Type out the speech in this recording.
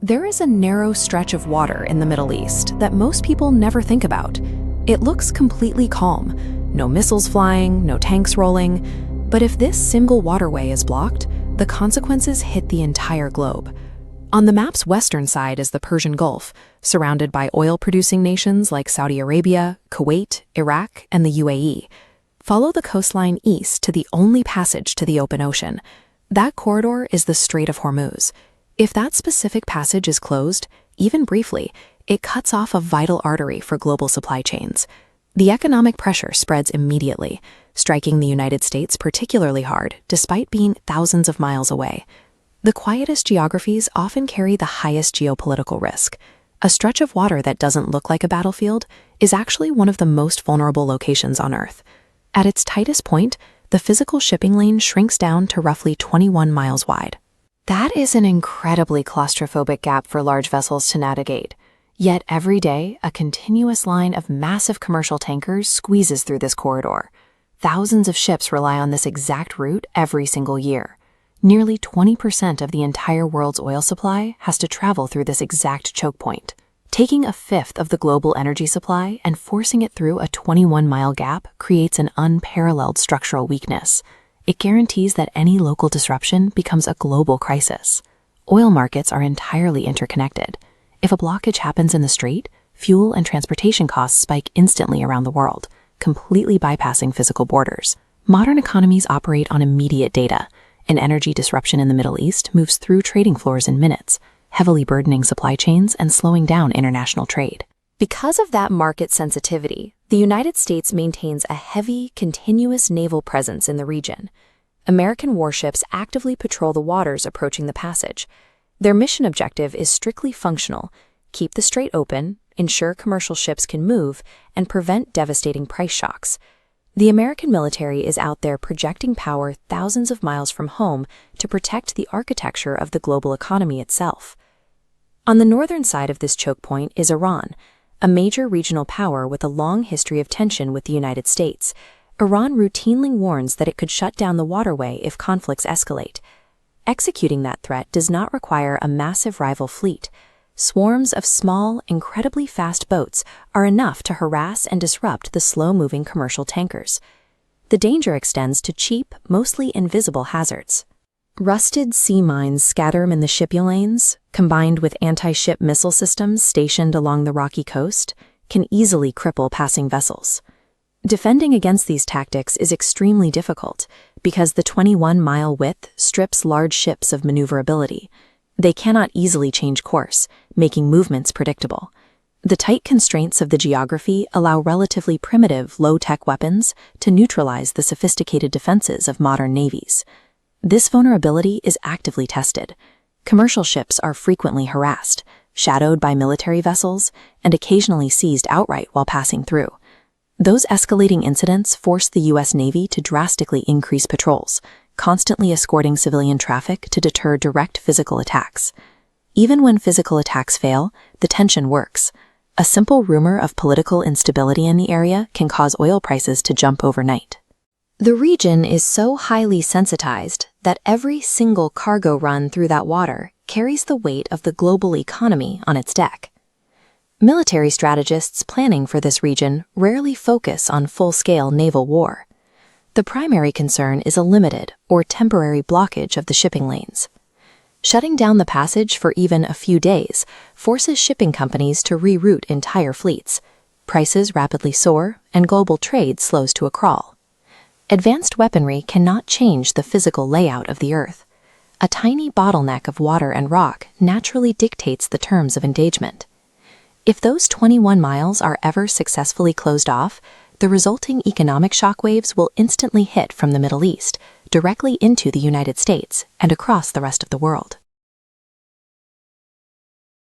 There is a narrow stretch of water in the Middle East that most people never think about. It looks completely calm. No missiles flying, no tanks rolling. But if this single waterway is blocked, the consequences hit the entire globe. On the map's western side is the Persian Gulf, surrounded by oil-producing nations like Saudi Arabia, Kuwait, Iraq, and the UAE. Follow the coastline east to the only passage to the open ocean. That corridor is the Strait of Hormuz. If that specific passage is closed, even briefly, it cuts off a vital artery for global supply chains. The economic pressure spreads immediately, striking the United States particularly hard, despite being thousands of miles away. The quietest geographies often carry the highest geopolitical risk. A stretch of water that doesn't look like a battlefield is actually one of the most vulnerable locations on Earth. At its tightest point, the physical shipping lane shrinks down to roughly 21 miles wide. That is an incredibly claustrophobic gap for large vessels to navigate. Yet every day, a continuous line of massive commercial tankers squeezes through this corridor. Thousands of ships rely on this exact route every single year. Nearly 20% of the entire world's oil supply has to travel through this exact choke point. Taking a fifth of the global energy supply and forcing it through a 21-mile gap creates an unparalleled structural weakness. It guarantees that any local disruption becomes a global crisis. Oil markets are entirely interconnected. If a blockage happens in the strait, fuel and transportation costs spike instantly around the world, completely bypassing physical borders. Modern economies operate on immediate data. An energy disruption in the Middle East moves through trading floors in minutes, heavily burdening supply chains and slowing down international trade. Because of that market sensitivity, the United States maintains a heavy, continuous naval presence in the region. American warships actively patrol the waters approaching the passage. Their mission objective is strictly functional: keep the strait open, ensure commercial ships can move, and prevent devastating price shocks. The American military is out there projecting power thousands of miles from home to protect the architecture of the global economy itself. On the northern side of this choke point is Iran, a major regional power with a long history of tension with the United States. Iran routinely warns that it could shut down the waterway if conflicts escalate. Executing that threat does not require a massive rival fleet. Swarms of small, incredibly fast boats are enough to harass and disrupt the slow-moving commercial tankers. The danger extends to cheap, mostly invisible hazards. Rusted sea mines scatter in the shipping lanes, combined with anti-ship missile systems stationed along the rocky coast, can easily cripple passing vessels. Defending against these tactics is extremely difficult because the 21-mile width strips large ships of maneuverability. They cannot easily change course, making movements predictable. The tight constraints of the geography allow relatively primitive, low-tech weapons to neutralize the sophisticated defenses of modern navies. This vulnerability is actively tested. Commercial ships are frequently harassed, shadowed by military vessels, and occasionally seized outright while passing through. Those escalating incidents force the U.S. Navy to drastically increase patrols, constantly escorting civilian traffic to deter direct physical attacks. Even when physical attacks fail, the tension works. A simple rumor of political instability in the area can cause oil prices to jump overnight. The region is so highly sensitized that every single cargo run through that water carries the weight of the global economy on its deck. Military strategists planning for this region rarely focus on full-scale naval war. The primary concern is a limited or temporary blockage of the shipping lanes. Shutting down the passage for even a few days forces shipping companies to reroute entire fleets. Prices rapidly soar, and global trade slows to a crawl. Advanced weaponry cannot change the physical layout of the Earth. A tiny bottleneck of water and rock naturally dictates the terms of engagement. If those 21 miles are ever successfully closed off, the resulting economic shockwaves will instantly hit from the Middle East, directly into the United States, and across the rest of the world.